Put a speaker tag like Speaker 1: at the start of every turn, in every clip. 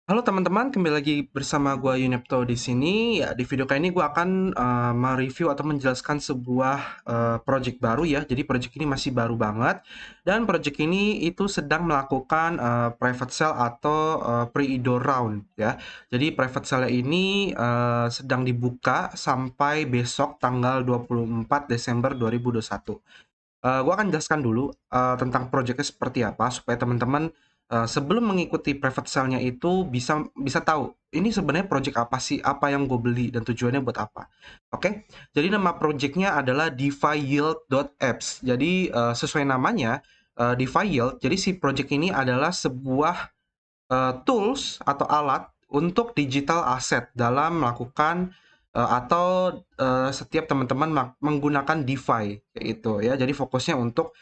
Speaker 1: Halo teman-teman, kembali lagi bersama gua Yunepto di sini. Ya, di video kali ini gua akan mereview atau menjelaskan sebuah project baru ya. Jadi project ini masih baru banget dan project ini itu sedang melakukan private sale atau pre-IDO round ya. Jadi private sale ini sedang dibuka sampai besok tanggal 24 Desember 2021. Gua akan jelaskan dulu tentang projectnya seperti apa supaya teman-teman sebelum mengikuti private sale-nya itu bisa bisa tahu ini sebenarnya project apa sih, apa yang gue beli dan tujuannya buat apa. Oke, jadi nama projectnya adalah DeFi Yield.apps. Jadi sesuai namanya DeFi Yield. Jadi si project ini adalah sebuah tools atau alat untuk digital asset dalam melakukan atau setiap teman-teman menggunakan DeFi kayak itu ya. Jadi fokusnya untuk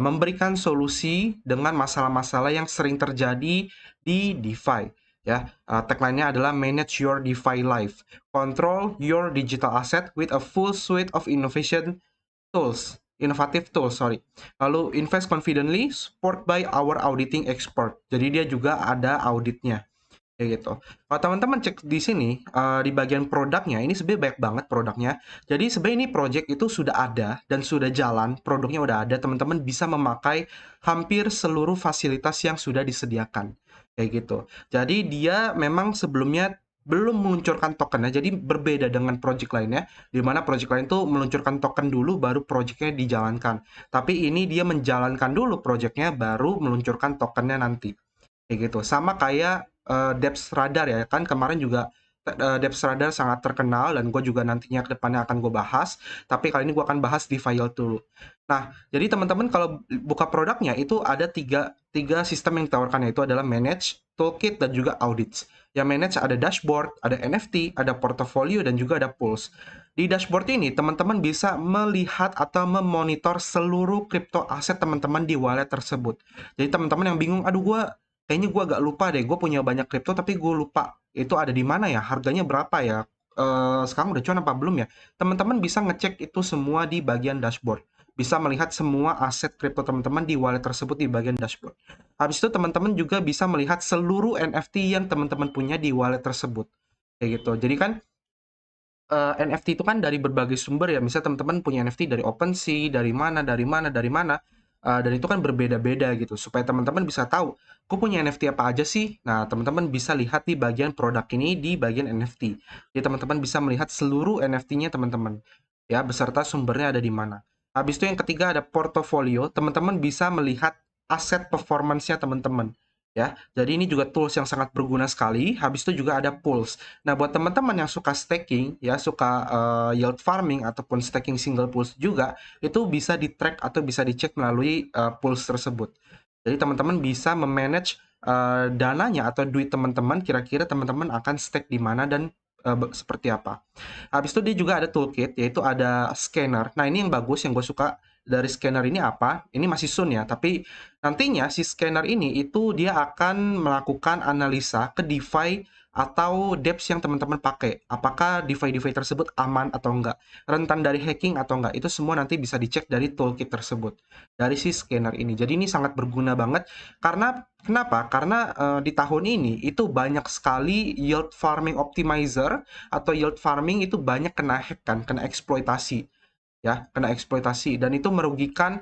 Speaker 1: memberikan solusi dengan masalah-masalah yang sering terjadi di DeFi ya. Tagline-nya adalah Manage Your DeFi Life, Control Your Digital Asset with a Full Suite of Innovative tools, sorry. Lalu invest confidently, support by our auditing expert. Jadi dia juga ada auditnya, kayak gitu. Kalau teman-teman cek di sini, di bagian produknya, ini sebenarnya banyak banget produknya. Jadi sebenarnya ini project itu sudah ada dan sudah jalan, produknya udah ada, teman-teman bisa memakai hampir seluruh fasilitas yang sudah disediakan, kayak gitu. Jadi dia memang sebelumnya belum meluncurkan tokennya, jadi berbeda dengan project lainnya, di mana project lain tuh meluncurkan token dulu, baru projectnya dijalankan. Tapi ini dia menjalankan dulu projectnya, baru meluncurkan tokennya nanti. Kayak gitu. Sama kayak Depth Radar ya, kan kemarin juga Depth Radar sangat terkenal dan gue juga nantinya ke depannya akan gue bahas. Tapi kali ini gue akan bahas di file dulu. Nah, jadi teman-teman kalau buka produknya itu ada tiga sistem yang ditawarkan, yaitu adalah Manage, Toolkit, dan juga Audits. Yang Manage ada dashboard, ada NFT, ada portfolio, dan juga ada pools. Di dashboard ini, teman-teman bisa melihat atau memonitor seluruh crypto aset teman-teman di wallet tersebut. Jadi teman-teman yang bingung, aduh gue kayaknya gue agak lupa deh, gue punya banyak kripto tapi gue lupa itu ada di mana ya, harganya berapa ya, sekarang udah cuan apa belum ya. Teman-teman bisa ngecek itu semua di bagian dashboard, bisa melihat semua aset kripto teman-teman di wallet tersebut di bagian dashboard. Habis itu teman-teman juga bisa melihat seluruh NFT yang teman-teman punya di wallet tersebut, kayak gitu. Jadi kan NFT itu kan dari berbagai sumber ya. Misalnya teman-teman punya NFT dari OpenSea, dari mana, dari mana, dari mana. Dan itu kan berbeda-beda gitu. Supaya teman-teman bisa tahu, aku punya NFT apa aja sih? Nah, teman-teman bisa lihat di bagian produk ini, di bagian NFT. Jadi teman-teman bisa melihat seluruh NFT-nya teman-teman. Ya, beserta sumbernya ada di mana. Habis itu yang ketiga ada portofolio. Teman-teman bisa melihat aset performance-nya teman-teman. Ya, jadi ini juga tools yang sangat berguna sekali. Habis itu juga ada pools. Nah, buat teman-teman yang suka staking, ya suka yield farming ataupun staking single pools juga, itu bisa di-track atau bisa dicek melalui pools tersebut. Jadi teman-teman bisa memanage dananya atau duit teman-teman, kira-kira teman-teman akan stake di mana dan seperti apa. Habis itu dia juga ada toolkit, yaitu ada scanner. Nah, ini yang bagus, yang gue suka dari scanner ini apa? Ini masih soon ya, tapi nantinya si scanner ini itu dia akan melakukan analisa ke DeFi atau dApps yang teman-teman pakai. Apakah DeFi-DeFi tersebut aman atau enggak, rentan dari hacking atau enggak, itu semua nanti bisa dicek dari toolkit tersebut, dari si scanner ini. Jadi ini sangat berguna banget, karena kenapa? Karena di tahun ini itu banyak sekali yield farming optimizer atau yield farming itu banyak kena hack kan, kena eksploitasi ya, kena eksploitasi dan itu merugikan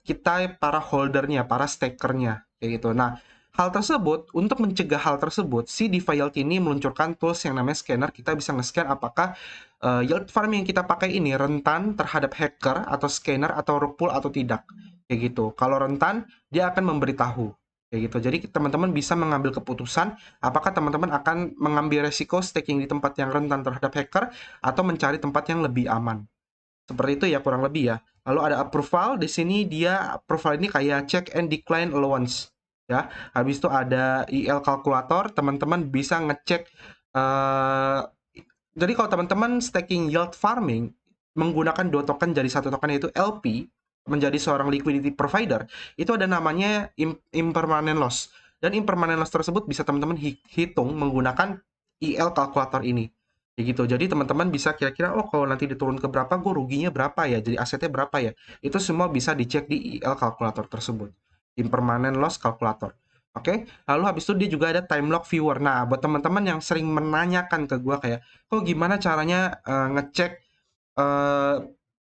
Speaker 1: kita para holdernya, para stakernya kayak gitu. Nah, hal tersebut untuk mencegah hal tersebut, si DeFi Yield ini meluncurkan tools yang namanya scanner. Kita bisa nge-scan apakah yield farming yang kita pakai ini rentan terhadap hacker atau scanner atau rug pull atau tidak. Kayak gitu. Kalau rentan, dia akan memberitahu. Kayak gitu. Jadi teman-teman bisa mengambil keputusan apakah teman-teman akan mengambil resiko staking di tempat yang rentan terhadap hacker atau mencari tempat yang lebih aman. Seperti itu ya kurang lebih ya. Lalu ada approval, di sini dia approval ini kayak check and decline allowance ya. Habis itu ada IL calculator, teman-teman bisa ngecek eh jadi kalau teman-teman staking yield farming menggunakan dua token jadi satu token, yaitu LP, menjadi seorang liquidity provider, itu ada namanya impermanent loss. Dan impermanent loss tersebut bisa teman-teman hitung menggunakan IL calculator ini. Kayak gitu. Jadi teman-teman bisa kira-kira, oh kalau nanti diturun ke berapa, gue ruginya berapa ya, jadi asetnya berapa ya. Itu semua bisa dicek di IL calculator tersebut. Impermanent loss calculator. Oke, lalu habis itu dia juga ada time lock viewer. Nah, buat teman-teman yang sering menanyakan ke gua kayak, "Kok gimana caranya, ngecek, eee,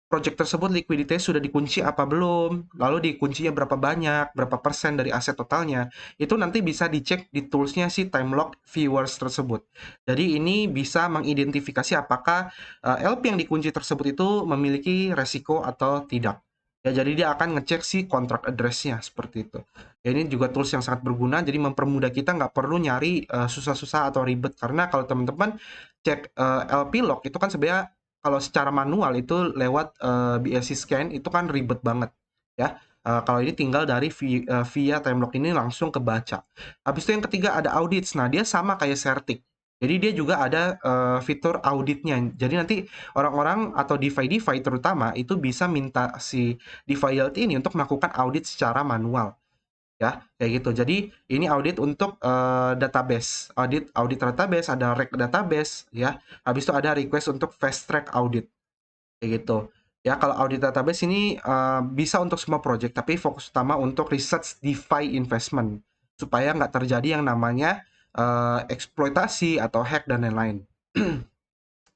Speaker 1: project tersebut likuiditasnya sudah dikunci apa belum? Lalu dikuncinya berapa banyak, berapa persen dari aset totalnya?" Itu nanti bisa dicek di toolsnya si time lock viewers tersebut. Jadi ini bisa mengidentifikasi apakah, LP yang dikunci tersebut itu memiliki resiko atau tidak. Ya, jadi dia akan ngecek si contract address-nya, seperti itu. Ya, ini juga tools yang sangat berguna, jadi mempermudah kita nggak perlu nyari, susah-susah atau ribet. Karena kalau teman-teman cek, LP log itu kan sebenarnya kalau secara manual itu lewat BSC scan itu kan ribet banget ya. Kalau ini tinggal dari via time lock ini langsung kebaca. Habis itu yang ketiga ada audits. Nah, dia sama kayak Certic. Jadi dia juga ada fitur auditnya. Jadi nanti orang-orang atau DeFi terutama itu bisa minta si DeFi Yield ini untuk melakukan audit secara manual ya, kayak gitu. Jadi ini audit untuk database, audit audit database, ada reg database ya. Habis itu ada request untuk fast track audit kayak gitu. Ya, kalau audit database ini bisa untuk semua project, tapi fokus utama untuk research DeFi investment supaya nggak terjadi yang namanya eksploitasi atau hack dan lain-lain.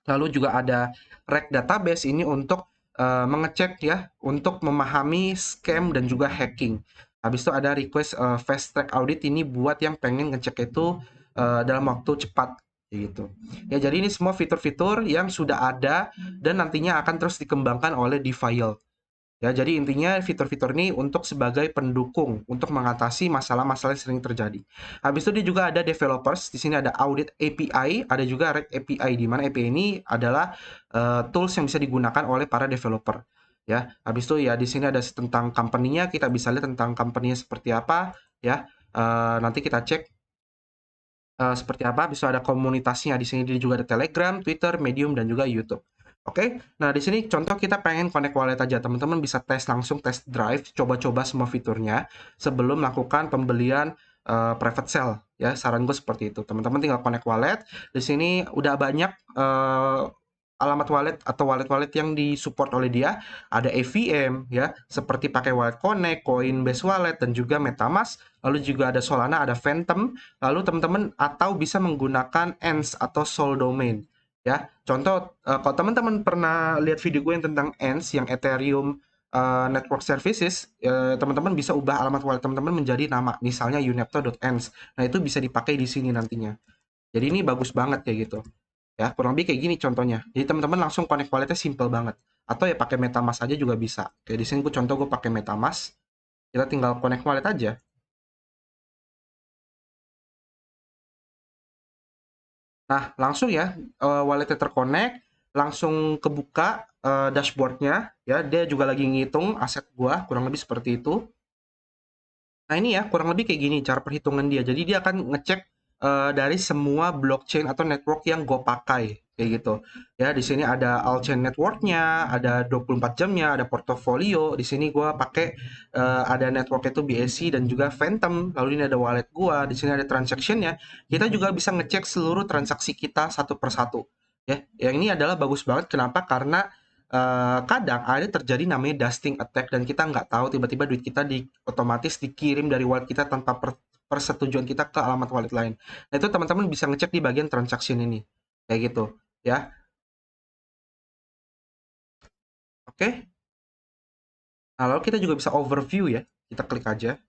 Speaker 1: Lalu juga ada reg database ini untuk mengecek ya, untuk memahami scam dan juga hacking. Habis itu ada request fast track audit ini buat yang pengen ngecek itu dalam waktu cepat gitu. Ya, jadi ini semua fitur-fitur yang sudah ada dan nantinya akan terus dikembangkan oleh Defiant. Ya, jadi intinya fitur-fitur ini untuk sebagai pendukung untuk mengatasi masalah-masalah yang sering terjadi. Habis itu dia juga ada developers, di sini ada audit API, ada juga Reg API, di mana API ini adalah tools yang bisa digunakan oleh para developer. Ya, habis itu ya di sini ada tentang company-nya, kita bisa lihat tentang company-nya seperti apa, ya. Nanti kita cek seperti apa, bisa ada komunitasnya di sini dia juga ada Telegram, Twitter, Medium dan juga YouTube. Oke, nah di sini contoh kita pengen connect wallet aja, teman-teman bisa tes langsung test drive, coba-coba semua fiturnya sebelum melakukan pembelian private sale ya. Saran gue seperti itu. Teman-teman tinggal connect wallet. Di sini udah banyak alamat wallet atau wallet-wallet yang disupport oleh dia. Ada AVM ya, seperti pakai Wallet Connect, Coinbase Wallet dan juga MetaMask. Lalu juga ada Solana, ada Phantom. Lalu teman-teman atau bisa menggunakan ENS atau Sol Domain ya. Contoh kalau teman-teman pernah lihat video gue yang tentang ENS yang Ethereum Network Services, teman-teman bisa ubah alamat wallet teman-teman menjadi nama, misalnya unepto.ens. Nah, itu bisa dipakai di sini nantinya. Jadi ini bagus banget kayak gitu. Ya, kurang lebih kayak gini contohnya. Jadi teman-teman langsung connect walletnya simple banget. Atau ya pakai MetaMask aja juga bisa. Kayak di sini gue contoh gue pakai MetaMask. Kita tinggal connect wallet aja. Nah, langsung ya, walletnya terkonek, langsung kebuka dashboardnya, ya. Dia juga lagi ngitung aset gua, kurang lebih seperti itu. Nah, ini ya, kurang lebih kayak gini cara perhitungan dia. Jadi dia akan ngecek dari semua blockchain atau network yang gue pakai, kayak gitu. Ya, di sini ada all-chain networknya, ada 24 jamnya, ada portofolio. Di sini gue pakai ada network itu BSC dan juga Phantom. Lalu ini ada wallet gue, di sini ada transactionnya. Kita juga bisa ngecek seluruh transaksi kita satu persatu. Ya, yang ini adalah bagus banget. Kenapa? Karena kadang ada terjadi namanya dusting attack dan kita nggak tahu tiba-tiba duit kita otomatis dikirim dari wallet kita tanpa persetujuan kita ke alamat wallet lain. Nah, itu teman-teman bisa ngecek di bagian transaction ini. Kayak gitu, ya. Oke. Nah, lalu kita juga bisa overview ya. Kita klik aja.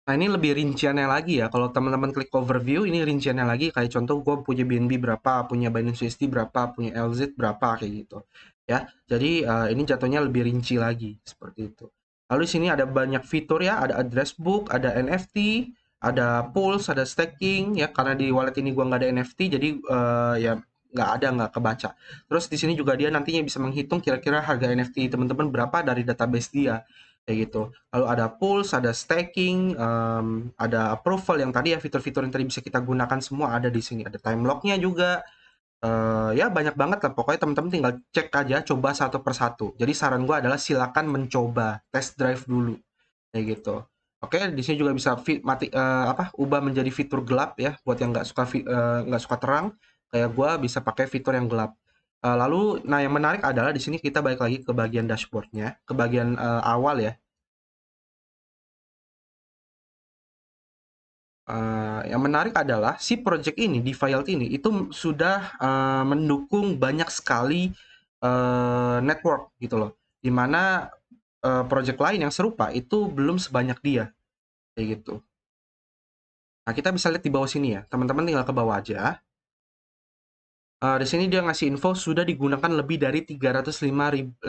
Speaker 1: Nah, ini lebih rinciannya lagi ya. Kalau teman-teman klik overview, ini rinciannya lagi. Kayak contoh, gue punya BNB berapa, punya Binance USD berapa, punya LZ berapa, kayak gitu. Ya, jadi ini jatuhnya lebih rinci lagi, seperti itu. Lalu di sini ada banyak fitur ya, ada address book, ada NFT, ada pools, ada staking, ya. Karena di wallet ini gue nggak ada NFT, jadi ya nggak ada, nggak kebaca. Terus di sini juga dia nantinya bisa menghitung kira-kira harga NFT teman-teman berapa dari database dia kayak gitu. Lalu ada pools, ada staking, ada approval yang tadi ya fitur-fitur yang tadi bisa kita gunakan semua ada di sini. Ada time lock-nya juga. Ya banyak banget lah. Pokoknya teman-teman tinggal cek aja, coba satu persatu. Jadi saran gue adalah silakan mencoba, test drive dulu, kayak gitu. Oke, di sini juga bisa ubah menjadi fitur gelap ya, buat yang nggak suka terang. Kayak gue bisa pakai fitur yang gelap. Lalu, nah yang menarik adalah di sini kita balik lagi ke bagian dashboardnya, ke bagian awal ya. Yang menarik adalah si project ini, DeFi ini itu sudah mendukung banyak sekali network gitu loh. Dimana project lain yang serupa itu belum sebanyak dia, kayak gitu. Nah, kita bisa lihat di bawah sini ya. Teman-teman tinggal ke bawah aja. Di sini dia ngasih info sudah digunakan lebih dari 350.000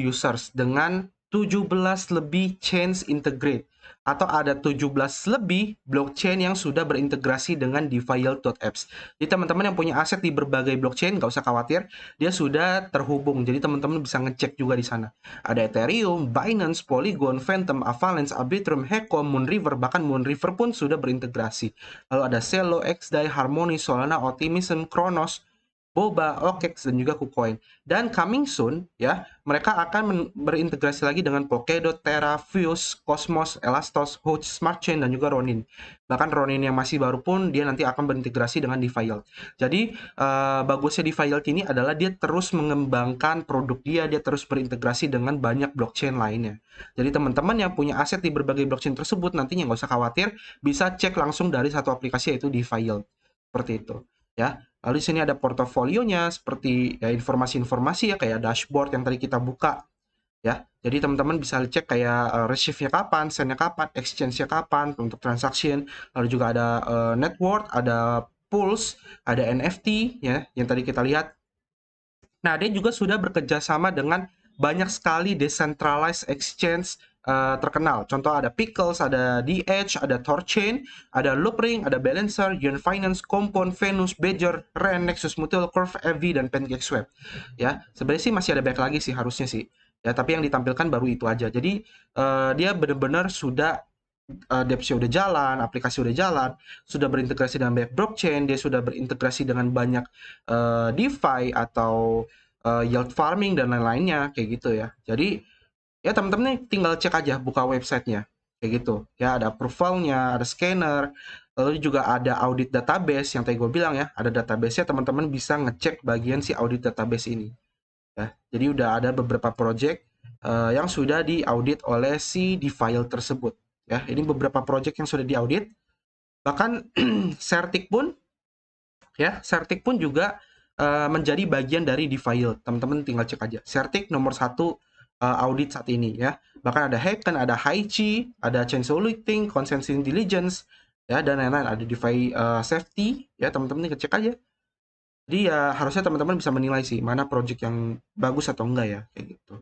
Speaker 1: users dengan 17 lebih chains integrate atau ada 17 lebih blockchain yang sudah berintegrasi dengan DeFi.apps. Jadi teman-teman yang punya aset di berbagai blockchain nggak usah khawatir, dia sudah terhubung. Jadi teman-teman bisa ngecek juga di sana. Ada Ethereum, Binance, Polygon, Phantom, Avalanche, Arbitrum, Heco, Moonriver, bahkan Moonriver pun sudah berintegrasi. Lalu ada Celo, XDAI, Harmony, Solana, Optimism, Kronos, Boba, OKEX, dan juga KuCoin. Dan coming soon, ya, mereka akan berintegrasi lagi dengan Polkadot, Terra, Fuse, Cosmos, Elastos, Hodge, Smart Chain, dan juga Ronin. Bahkan Ronin yang masih baru pun, dia nanti akan berintegrasi dengan DeFi. Jadi, bagusnya DeFi ini adalah dia terus mengembangkan produk dia terus berintegrasi dengan banyak blockchain lainnya. Jadi, teman-teman yang punya aset di berbagai blockchain tersebut, nantinya nggak usah khawatir, bisa cek langsung dari satu aplikasi yaitu DeFi. Seperti itu. Ya, lalu di sini ada portofolionya seperti ya informasi-informasi ya kayak dashboard yang tadi kita buka ya. Jadi teman-teman bisa cek kayak receive-nya kapan, send-nya kapan, exchange-nya kapan untuk transaction. Lalu juga ada net worth, ada pools, ada NFT ya yang tadi kita lihat. Nah, dia juga sudah bekerja sama dengan banyak sekali decentralized exchange terkenal. Contoh ada Pickles, ada DH, ada Thorchain, ada Loopring, ada Balancer, Yearn Finance, Compound, Venus, Badger, Ren, Nexus Mutual, Curve, EV, dan PancakeSwap. Ya, sebenarnya sih masih ada banyak lagi sih harusnya sih. Ya, tapi yang ditampilkan baru itu aja. Jadi dia benar-benar sudah Depsy udah jalan, aplikasi udah jalan, sudah berintegrasi dengan banyak blockchain, dia sudah berintegrasi dengan banyak DeFi atau yield farming dan lain-lainnya kayak gitu ya. Jadi ya teman-teman tinggal cek aja buka websitenya kayak gitu. Ya ada approvalnya, ada scanner, lalu juga ada audit database yang tadi gue bilang ya, ada database-nya teman-teman bisa ngecek bagian si audit database ini. Ya, jadi udah ada beberapa project yang sudah diaudit oleh si DeFi tersebut. Ya, ini beberapa project yang sudah diaudit. Bahkan Certic pun juga menjadi bagian dari DeFi. Teman-teman tinggal cek aja. Certic nomor 1 audit saat ini ya. Bahkan ada Hacken, ada Haichi, ada Chainsaw Looting, Consensus Intelligence, ya dan lain-lain. Ada DeFi Safety, ya teman-teman tinggal cek aja. Jadi ya harusnya teman-teman bisa menilai sih mana project yang bagus atau enggak ya kayak gitu.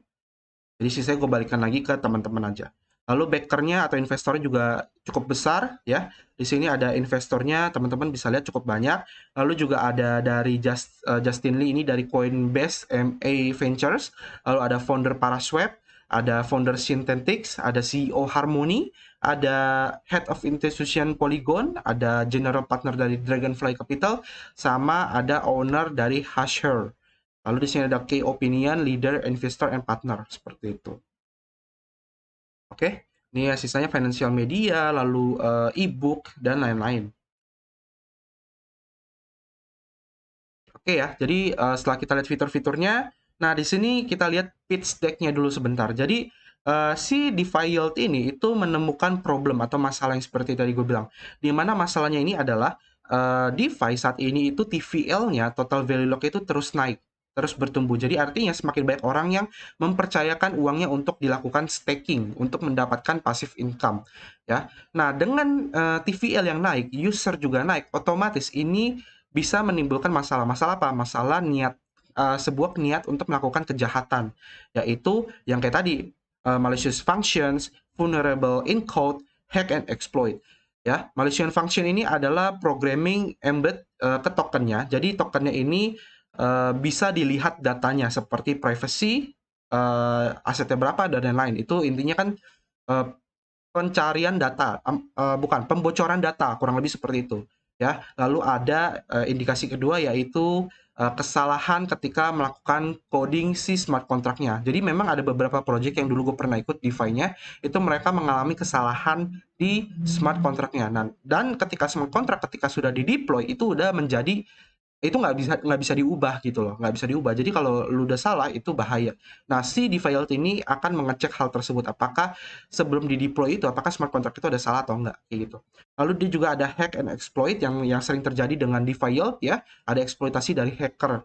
Speaker 1: Jadi sisanya gue balikan lagi ke teman-teman aja. Lalu backernya atau investornya juga cukup besar ya. Di sini ada investornya, teman-teman bisa lihat cukup banyak. Lalu juga ada dari Justin Lee ini dari Coinbase MA Ventures. Lalu ada founder Paraswap, ada founder Synthetix, ada CEO Harmony, ada Head of Institution Polygon, ada General Partner dari Dragonfly Capital, sama ada owner dari Hasher. Lalu di sini ada key opinion, leader, investor, and partner. Seperti itu. Oke, ini ya sisanya financial media, lalu e-book, dan lain-lain. Oke ya, jadi setelah kita lihat fitur-fiturnya, nah di sini kita lihat pitch deck-nya dulu sebentar. Jadi si DeFi Yield ini itu menemukan problem atau masalah yang seperti tadi gue bilang. Di mana masalahnya ini adalah DeFi saat ini itu TVL-nya, total value lock itu terus naik, terus bertumbuh. Jadi artinya semakin banyak orang yang mempercayakan uangnya untuk dilakukan staking, untuk mendapatkan passive income. Ya, nah dengan TVL yang naik, user juga naik, otomatis ini bisa menimbulkan masalah-masalah apa? Masalah niat sebuah niat untuk melakukan kejahatan, yaitu yang kayak tadi malicious functions, vulnerable encode, hack and exploit. Ya, malicious function ini adalah programming embed ke tokennya. Jadi tokennya ini bisa dilihat datanya seperti privacy, asetnya berapa dan lain-lain. Itu intinya kan uh, pencarian data, bukan pembocoran data, kurang lebih seperti itu. Ya, lalu ada indikasi kedua yaitu kesalahan ketika melakukan coding si smart contract-nya. Jadi memang ada beberapa project yang dulu gue pernah ikut DeFi-nya, itu mereka mengalami kesalahan di smart contract-nya. Nah, dan ketika smart contract ketika sudah di-deploy itu udah menjadi itu nggak bisa diubah gitu loh, nggak bisa diubah. Jadi kalau lu udah salah itu bahaya. Nah, si Defiant ini akan mengecek hal tersebut, apakah sebelum di deploy itu apakah smart contract itu ada salah atau enggak kayak gitu. Lalu dia juga ada hack and exploit yang sering terjadi dengan Defiant ya, ada eksploitasi dari hacker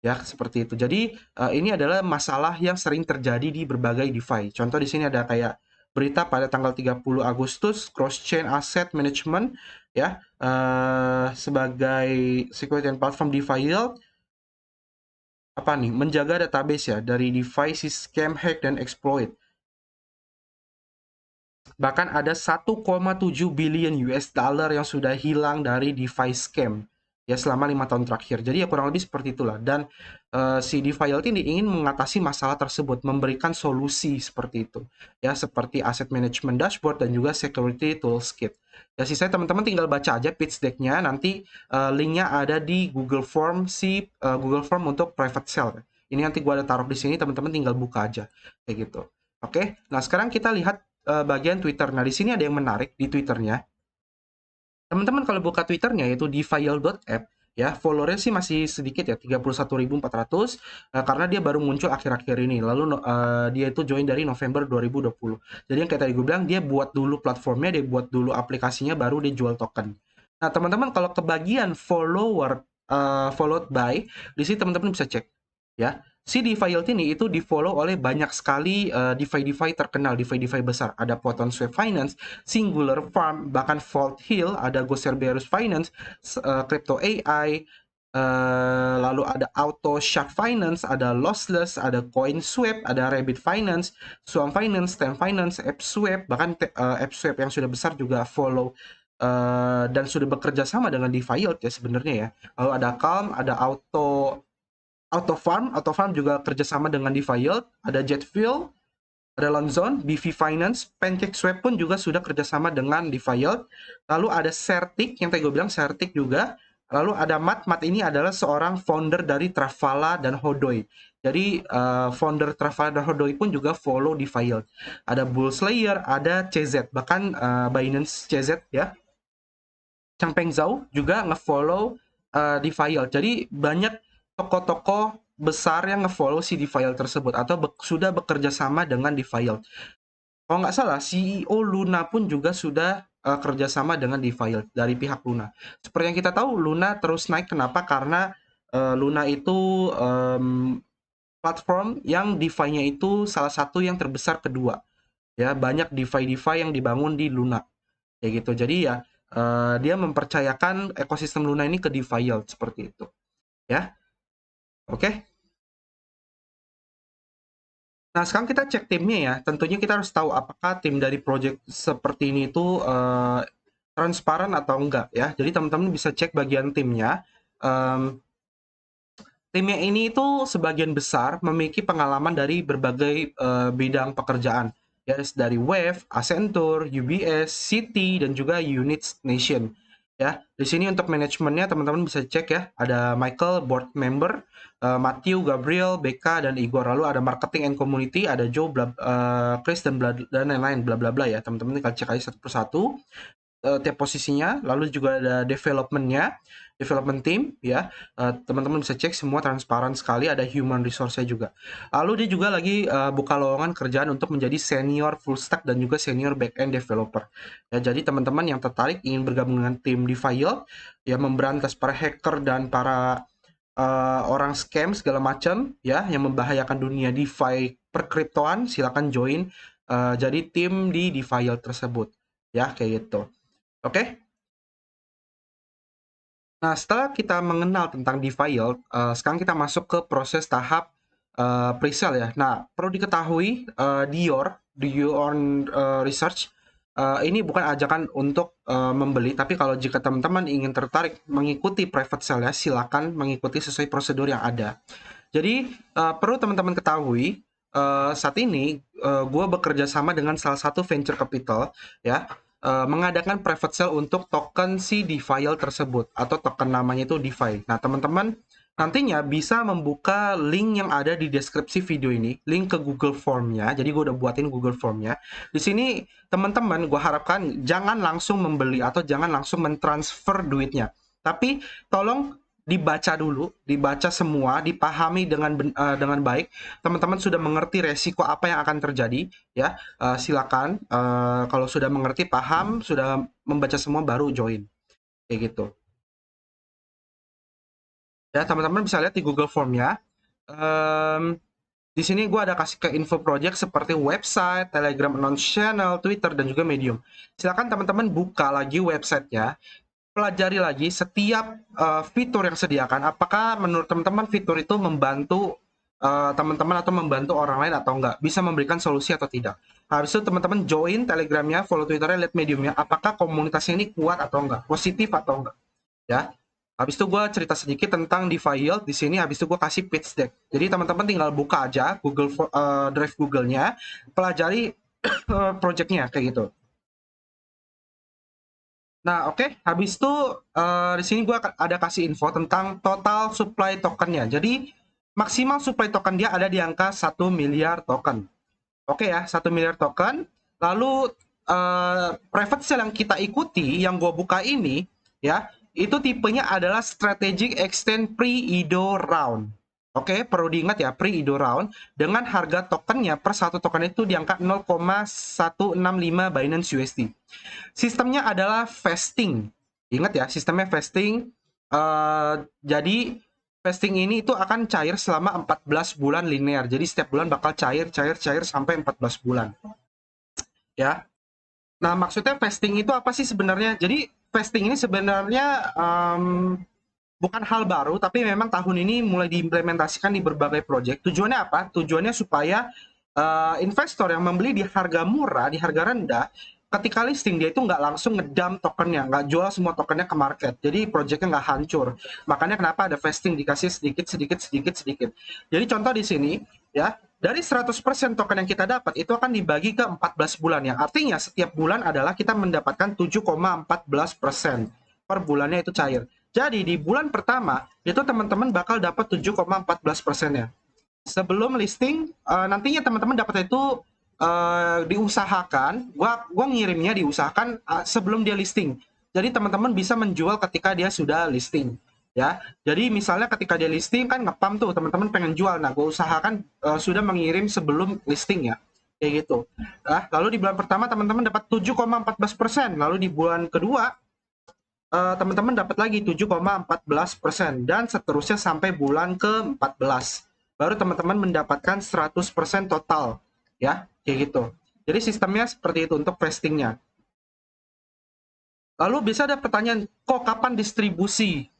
Speaker 1: ya seperti itu. Jadi ini adalah masalah yang sering terjadi di berbagai DeFi. Contoh di sini ada kayak berita pada tanggal 30 Agustus cross chain asset management ya sebagai security and platform DeFi Yield apa nih menjaga database ya dari DeFi si scam, hack dan exploit. Bahkan ada 1,7 billion US dollar yang sudah hilang dari DeFi scam ya selama 5 tahun terakhir. Jadi ya kurang lebih seperti itulah. Dan si DeFi Yield ini ingin mengatasi masalah tersebut, memberikan solusi seperti itu. Ya seperti asset management dashboard dan juga security toolkit. Ya sisanya teman-teman tinggal baca aja pitch deck-nya, nanti linknya ada di Google Form Google Form untuk private sale. Ini nanti gua ada taruh di sini, teman-teman tinggal buka aja kayak gitu. Oke, nah sekarang kita lihat bagian Twitter. Nah, di sini ada yang menarik di Twitternya. Teman-teman kalau buka Twitternya yaitu defial.app ya, followernya sih masih sedikit ya, 31.400 karena dia baru muncul akhir-akhir ini. Lalu dia itu join dari November 2020. Jadi yang kayak tadi gue bilang, dia buat dulu platformnya, dia buat dulu aplikasinya, baru dia jual token. Nah, teman-teman kalau kebagian followed by, di sini teman-teman bisa cek ya. Si DeFi ini itu di-follow oleh banyak sekali DeFi-DeFi terkenal, DeFi-DeFi besar. Ada Proton Swap Finance, Singular Farm, bahkan Vault Hill, ada Goserberus Finance, Crypto AI, lalu ada Auto Shark Finance, ada Lossless, ada CoinSwap, ada Rabbit Finance, Swarm Finance, Stem Finance, AppSwap, bahkan AppSwap yang sudah besar juga follow dan sudah bekerja sama dengan DeFi ya sebenarnya ya. Lalu ada Calm, ada Auto Farm juga kerjasama dengan DeFi Yield, ada Jetfill, ada Lonzon, BV Finance, PancakeSwap pun juga sudah kerjasama dengan DeFi Yield. Lalu ada Certic, yang tadi gue bilang Certic juga. Lalu ada Mat ini adalah seorang founder dari Travala dan Hodoi. Jadi founder Travala dan Hodoi pun juga follow DeFi Yield. Ada Bullslayer, ada CZ, bahkan Binance CZ ya. Changpeng Zhao juga nge-follow DeFi Yield. Jadi banyak toko-toko besar yang nge-follow si DeFi Yield tersebut atau sudah bekerja sama dengan DeFi Yield. Kalau nggak salah, CEO Luna pun juga sudah kerjasama dengan DeFi Yield dari pihak Luna. Seperti yang kita tahu, Luna terus naik. Kenapa? Karena Luna itu platform yang DeFi-nya itu salah satu yang terbesar kedua. Ya, banyak DeFi yang dibangun di Luna. Kayak gitu. Jadi ya, dia mempercayakan ekosistem Luna ini ke DeFi Yield seperti itu. Ya, oke. Nah, sekarang kita cek timnya ya. Tentunya kita harus tahu apakah tim dari project seperti ini itu transparan atau enggak ya. Jadi teman-teman bisa cek bagian timnya. Timnya ini itu sebagian besar memiliki pengalaman dari berbagai bidang pekerjaan. Ya, dari Wave, Accenture, UBS, Citi, dan juga Units Nation. Ya, di sini untuk manajemennya teman-teman bisa cek ya. Ada Michael, board member, Matthew, Gabriel, BK, dan Igor. Lalu ada marketing and community, ada Joe, Chris, dan lain-lain, bla bla bla ya. Teman-teman tinggal cek aja satu persatu tiap posisinya. Lalu juga ada development team ya. Teman-teman bisa cek semua transparan sekali, ada human resource-nya juga. Lalu dia juga lagi buka lowongan kerjaan untuk menjadi senior full stack dan juga senior back-end developer. Ya, jadi teman-teman yang tertarik ingin bergabung dengan tim DeFi Yield, ya memberantas para hacker dan para orang scam segala macam ya yang membahayakan dunia DeFi perkriptoan, silakan join jadi tim di DeFi Yield tersebut. Ya, kayak gitu. Oke. Nah, setelah kita mengenal tentang DeFi Yield, sekarang kita masuk ke proses tahap pre-sale ya. Nah, perlu diketahui Dior Research ini bukan ajakan untuk membeli, tapi kalau jika teman-teman ingin tertarik mengikuti private sale ya, silakan mengikuti sesuai prosedur yang ada. Jadi perlu teman-teman ketahui saat ini gue bekerja sama dengan salah satu venture capital ya mengadakan private sale untuk token si DeFi tersebut atau token namanya itu DeFi. Nah teman-teman nantinya bisa membuka link yang ada di deskripsi video ini, link ke Google Form-nya. Jadi gue udah buatin Google Form-nya. Di sini teman-teman gue harapkan jangan langsung membeli atau jangan langsung mentransfer duitnya. Tapi tolong dibaca dulu, dibaca semua, dipahami dengan baik. Teman-teman sudah mengerti resiko apa yang akan terjadi, ya. Silakan kalau sudah mengerti, paham, sudah membaca semua baru join. Kayak gitu. Ya, teman-teman bisa lihat di Google Form-nya. Di sini gue ada kasih ke info project seperti website, Telegram announce channel, Twitter, dan juga Medium. Silakan teman-teman buka lagi websitenya, pelajari lagi setiap fitur yang sediakan. Apakah menurut teman-teman fitur itu membantu teman-teman atau membantu orang lain atau enggak? Bisa memberikan solusi atau tidak? Habis itu teman-teman join Telegramnya, follow Twitternya, lihat Mediumnya. Apakah komunitasnya ini kuat atau enggak? Positif atau enggak? Ya. Habis itu gue cerita sedikit tentang DeFi Yield di sini. Habis itu gue kasih pitch deck. Jadi teman-teman tinggal buka aja Google Drive Google-nya, pelajari project-nya kayak gitu. Nah, oke. Habis itu di sini gue ada kasih info tentang total supply tokennya. Jadi maksimal supply token dia ada di angka 1 miliar token. Oke ya, 1 miliar token. Lalu private sale yang kita ikuti, yang gue buka ini, ya, itu tipenya adalah Strategic Extend Pre-IDO Round. Oke, perlu diingat ya, pre-IDO round dengan harga tokennya per satu token itu di angka 0,165 Binance USD. Sistemnya adalah vesting. Ingat ya, sistemnya vesting. Jadi vesting ini itu akan cair selama 14 bulan linear. Jadi setiap bulan bakal cair sampai 14 bulan. Ya. Nah, maksudnya vesting itu apa sih sebenarnya? Jadi vesting ini sebenarnya bukan hal baru, tapi memang tahun ini mulai diimplementasikan di berbagai proyek. Tujuannya apa? Tujuannya supaya investor yang membeli di harga murah, di harga rendah, ketika listing dia itu nggak langsung ngedump tokennya, nggak jual semua tokennya ke market. Jadi proyeknya nggak hancur. Makanya kenapa ada vesting, dikasih sedikit. Jadi contoh di sini, ya, dari 100% token yang kita dapat itu akan dibagi ke 14 bulan, yang artinya setiap bulan adalah kita mendapatkan 7,14% per bulannya itu cair. Jadi di bulan pertama itu teman-teman bakal dapat 7,14%-nya. Sebelum listing nantinya teman-teman dapat itu diusahakan, gua ngirimnya diusahakan sebelum dia listing. Jadi teman-teman bisa menjual ketika dia sudah listing. Ya, jadi misalnya ketika dia listing kan ngepam tuh teman-teman pengen jual, nah gue usahakan sudah mengirim sebelum listing ya, kayak gitu. Nah, lalu di bulan pertama teman-teman dapat 7,14%, lalu di bulan kedua teman-teman dapat lagi 7,14% dan seterusnya sampai bulan ke-14. Baru teman-teman mendapatkan 100% total, ya, kayak gitu. Jadi sistemnya seperti itu untuk vestingnya. Lalu bisa ada pertanyaan, kok kapan distribusi?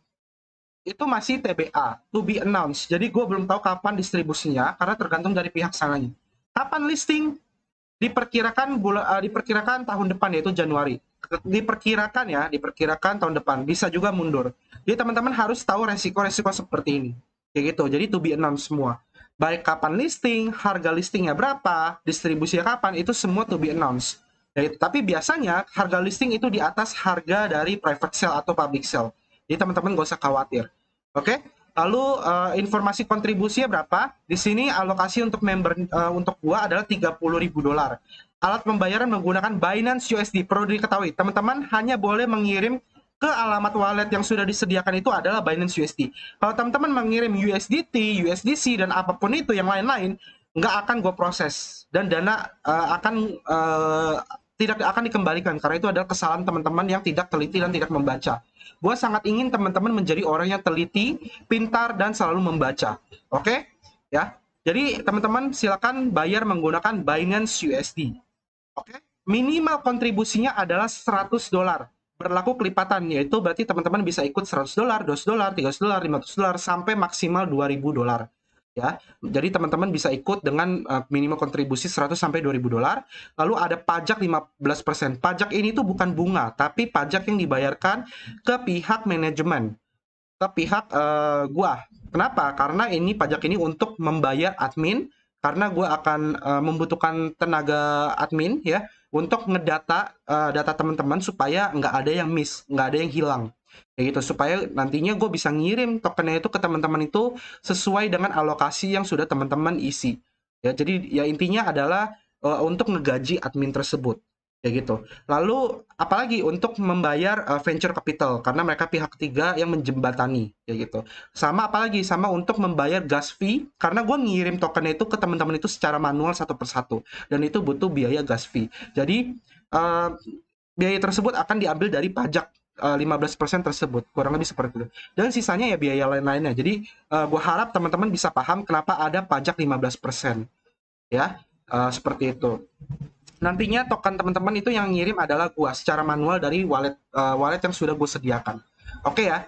Speaker 1: Itu masih TBA, to be announced. Jadi gue belum tahu kapan distribusinya karena tergantung dari pihak sananya. Kapan listing? Diperkirakan tahun depan, yaitu Januari. Diperkirakan tahun depan, bisa juga mundur. Jadi teman-teman harus tahu resiko-resiko seperti ini, kayak gitu. Jadi to be announced semua, baik kapan listing, harga listingnya berapa, distribusinya kapan, itu semua to be announced. Tapi biasanya harga listing itu di atas harga dari private sale atau public sale. Jadi teman-teman gak usah khawatir. Oke? Lalu informasi kontribusinya berapa? Di sini alokasi untuk member untuk gua adalah $30.000. Alat pembayaran menggunakan Binance USD. Perlu diketahui, teman-teman hanya boleh mengirim ke alamat wallet yang sudah disediakan itu adalah Binance USD. Kalau teman-teman mengirim USDT, USDC, dan apapun itu yang lain-lain, nggak akan gue proses. Dan dana tidak akan dikembalikan, karena itu adalah kesalahan teman-teman yang tidak teliti dan tidak membaca. Gue sangat ingin teman-teman menjadi orang yang teliti, pintar, dan selalu membaca. Oke? Ya. Jadi teman-teman silakan bayar menggunakan Binance USD. Oke? Minimal kontribusinya adalah $100. Berlaku kelipatan, yaitu berarti teman-teman bisa ikut $100, $200, $300, $500, sampai maksimal $2.000. Ya, jadi teman-teman bisa ikut dengan minimal kontribusi $100 sampai $2.000. Lalu ada pajak 15%. Pajak ini tuh bukan bunga, tapi pajak yang dibayarkan ke pihak manajemen, ke pihak gua. Kenapa? Karena ini pajak ini untuk membayar admin, karena gua akan membutuhkan tenaga admin ya untuk ngedata data teman-teman supaya nggak ada yang miss, nggak ada yang hilang. Kayak gitu, supaya nantinya gue bisa ngirim tokennya itu ke teman-teman itu sesuai dengan alokasi yang sudah teman-teman isi. Ya, jadi ya intinya adalah untuk ngegaji admin tersebut. kayak gitu. Lalu apalagi untuk membayar venture capital karena mereka pihak ketiga yang menjembatani kayak gitu. Sama apalagi sama untuk membayar gas fee karena gue ngirim tokennya itu ke teman-teman itu secara manual satu persatu dan itu butuh biaya gas fee. Jadi eh, biaya tersebut akan diambil dari pajak 15% tersebut, kurang lebih seperti itu. Dan sisanya ya biaya lain-lainnya. Jadi gue harap teman-teman bisa paham kenapa ada pajak 15% ya. Seperti itu. Nantinya token teman-teman itu yang ngirim adalah gua secara manual dari wallet yang sudah gue sediakan. Oke ya.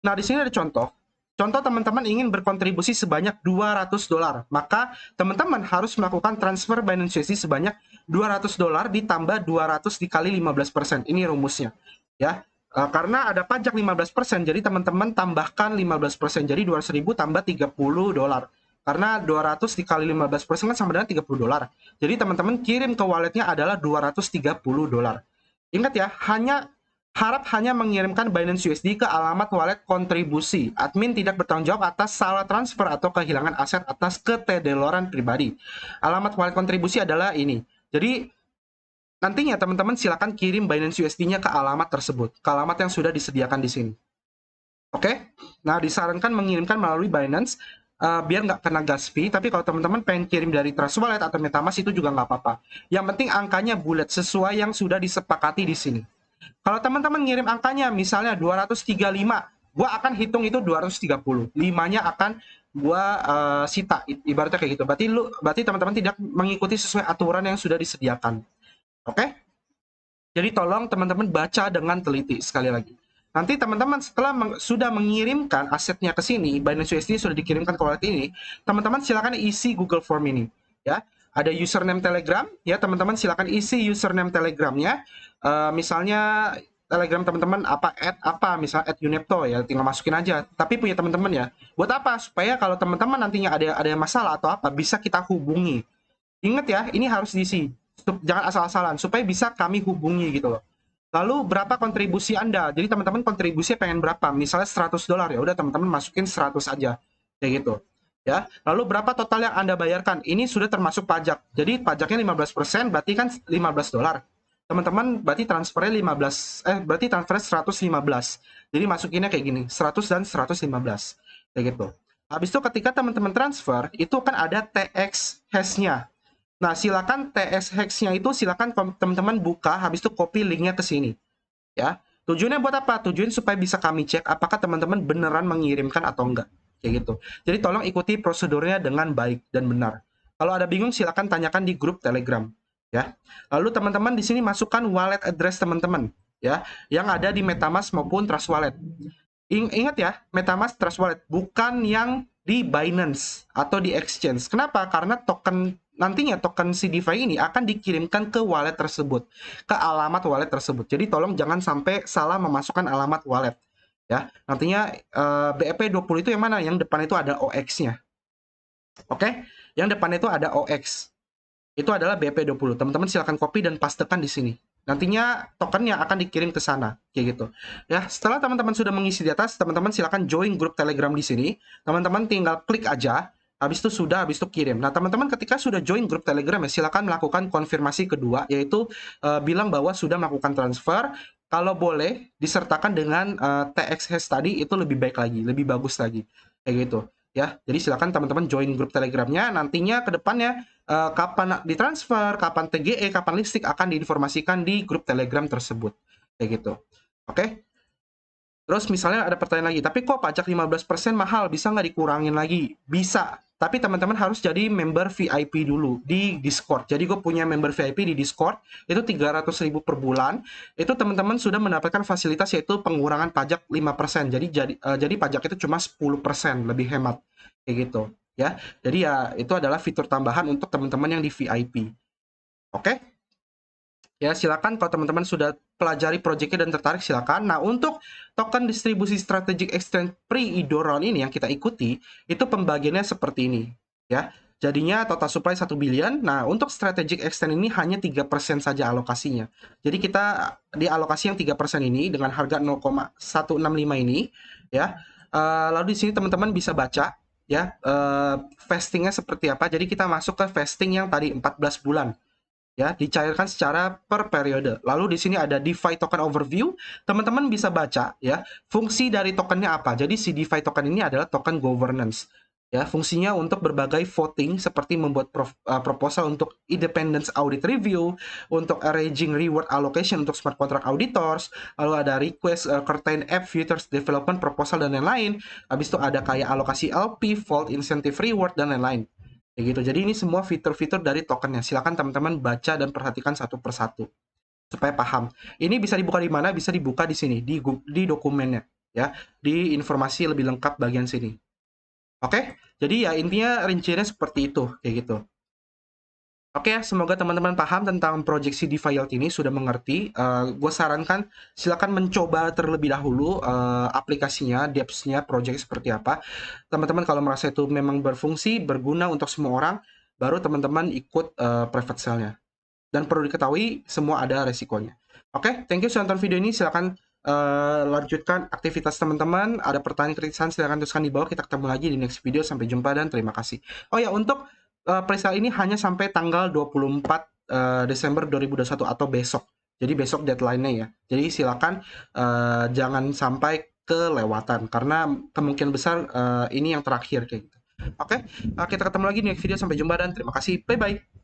Speaker 1: Nah, di sini ada contoh. Contoh teman-teman ingin berkontribusi sebanyak $200, maka teman-teman harus melakukan transfer Binance USD sebanyak $200 ditambah 200 dikali 15%. Ini rumusnya. Ya. Karena ada pajak 15%, jadi teman-teman tambahkan 15%. Jadi 200.000 tambah $30. Karena 200 dikali 15% kan sama dengan $30. Jadi teman-teman kirim ke walletnya adalah $230. Ingat ya, hanya mengirimkan Binance USD ke alamat wallet kontribusi. Admin tidak bertanggung jawab atas salah transfer atau kehilangan aset atas ketedeloran pribadi. Alamat wallet kontribusi adalah ini. Jadi nantinya teman-teman silakan kirim Binance USD-nya ke alamat tersebut, ke alamat yang sudah disediakan di sini. Oke? Nah, disarankan mengirimkan melalui Binance biar nggak kena gas fee, tapi kalau teman-teman pengen kirim dari Trust Wallet atau MetaMask itu juga nggak apa-apa. Yang penting angkanya bulat sesuai yang sudah disepakati di sini. Kalau teman-teman ngirim angkanya misalnya 235, gua akan hitung itu 230. 5-nya akan gua sita, ibaratnya kayak gitu. Berarti teman-teman tidak mengikuti sesuai aturan yang sudah disediakan. Oke? Jadi tolong teman-teman baca dengan teliti sekali lagi. Nanti teman-teman setelah sudah mengirimkan asetnya ke sini, Binance USD sudah dikirimkan ke wallet ini, teman-teman silakan isi Google Form ini, ya. Ada username Telegram, ya teman-teman silakan isi username Telegramnya. Misalnya Telegram teman-teman apa, misalnya @unepto ya, tinggal masukin aja. Tapi punya teman-teman ya. Buat apa? Supaya kalau teman-teman nantinya ada masalah atau apa, bisa kita hubungi. Ingat ya, ini harus diisi. Jangan asal-asalan, supaya bisa kami hubungi gitu loh. Lalu berapa kontribusi Anda? Jadi teman-teman kontribusinya pengen berapa? Misalnya $100, ya udah teman-teman masukin 100 aja. Kayak gitu. Ya. Lalu berapa total yang Anda bayarkan? Ini sudah termasuk pajak. Jadi pajaknya 15%, berarti kan $15. Teman-teman berarti transfernya 15 berarti transfernya 115. Jadi masukinnya kayak gini, 100 dan 115. Kayak gitu. Habis itu ketika teman-teman transfer, itu kan ada TX hash-nya. Nah, silakan TS Hex-nya itu silakan teman-teman buka, habis itu copy linknya ke sini. Ya. Tujuannya buat apa? Tujuan supaya bisa kami cek apakah teman-teman beneran mengirimkan atau enggak. Kayak gitu. Jadi tolong ikuti prosedurnya dengan baik dan benar. Kalau ada bingung silakan tanyakan di grup Telegram. Ya. Lalu teman-teman di sini masukkan wallet address teman-teman. Ya, yang ada di MetaMask maupun Trust Wallet. Ingat ya, MetaMask Trust Wallet, bukan yang di Binance atau di exchange. Kenapa? Karena nantinya token si DeFi ini akan dikirimkan ke wallet tersebut, ke alamat wallet tersebut. Jadi tolong jangan sampai salah memasukkan alamat wallet. Ya, nantinya BEP20 itu yang mana? Yang depan itu ada OX-nya. Oke? Yang depan itu ada OX. Itu adalah BEP20. Teman-teman silakan copy dan pastekan di sini. Nantinya tokennya akan dikirim ke sana, kayak gitu. Ya, setelah teman-teman sudah mengisi di atas, teman-teman silakan join grup Telegram di sini. Teman-teman tinggal klik aja, habis itu kirim. Nah, teman-teman ketika sudah join grup Telegram ya, silakan melakukan konfirmasi kedua, yaitu bilang bahwa sudah melakukan transfer. Kalau boleh disertakan dengan TX hash tadi, itu lebih baik lagi, lebih bagus lagi, kayak gitu. Ya, jadi silakan teman-teman join grup Telegramnya. Nantinya ke depannya kapan ditransfer, kapan TGE, kapan listrik akan diinformasikan di grup Telegram tersebut. Kayak gitu. Oke? Terus misalnya ada pertanyaan lagi, tapi kok pajak 15% mahal, bisa nggak dikurangin lagi? Bisa, tapi teman-teman harus jadi member VIP dulu di Discord. Jadi gue punya member VIP di Discord, itu 300.000 per bulan. Itu teman-teman sudah mendapatkan fasilitas yaitu pengurangan pajak 5%. Jadi pajak itu cuma 10%, lebih hemat. Kayak gitu. Ya, jadi ya itu adalah fitur tambahan untuk teman-teman yang di VIP. Oke? Ya, silakan kalau teman-teman sudah pelajari proyeknya dan tertarik silakan. Nah, untuk token distribusi strategic exchange pre-IDO round ini yang kita ikuti, itu pembagiannya seperti ini, ya. Jadinya total supply 1 billion. Nah, untuk strategic exchange ini hanya 3% saja alokasinya. Jadi kita di alokasi yang 3% ini dengan harga 0,165 ini, ya. Lalu di sini teman-teman bisa baca ya, vestingnya seperti apa. Jadi kita masuk ke vesting yang tadi 14 bulan. ya, dicairkan secara per periode. Lalu di sini ada DeFi token overview, teman-teman bisa baca ya, fungsi dari tokennya apa. Jadi si DeFi token ini adalah token governance. Ya, fungsinya untuk berbagai voting seperti membuat proposal untuk independence audit review, untuk arranging reward allocation untuk smart contract auditors, lalu ada request curtain app futures development proposal dan lain-lain. Habis itu ada kayak alokasi LP, vault incentive reward dan lain-lain. Kayak gitu. Jadi ini semua fitur-fitur dari tokennya. Silakan teman-teman baca dan perhatikan satu persatu supaya paham. Ini bisa dibuka di mana? Bisa dibuka di sini di dokumennya ya, di informasi lebih lengkap bagian sini. Oke? Jadi ya intinya rinciannya seperti itu kayak gitu. Oke ya, semoga teman-teman paham tentang proyeksi DeFi Yield ini, sudah mengerti. Gue sarankan silakan mencoba terlebih dahulu aplikasinya, dApps-nya, project seperti apa. Teman-teman kalau merasa itu memang berfungsi, berguna untuk semua orang, baru teman-teman ikut private sale-nya. Dan perlu diketahui, semua ada resikonya. Oke, thank you sudah nonton video ini. Silakan lanjutkan aktivitas teman-teman. Ada pertanyaan kritisan, silakan tuliskan di bawah. Kita ketemu lagi di next video. Sampai jumpa dan terima kasih. Oh ya, untuk presale ini hanya sampai tanggal 24 Desember 2021 atau besok. Jadi besok deadline-nya ya. Jadi silakan jangan sampai kelewatan karena kemungkinan besar ini yang terakhir kayak gitu. Oke, kita ketemu lagi di next video. Sampai jumpa dan terima kasih. Bye bye.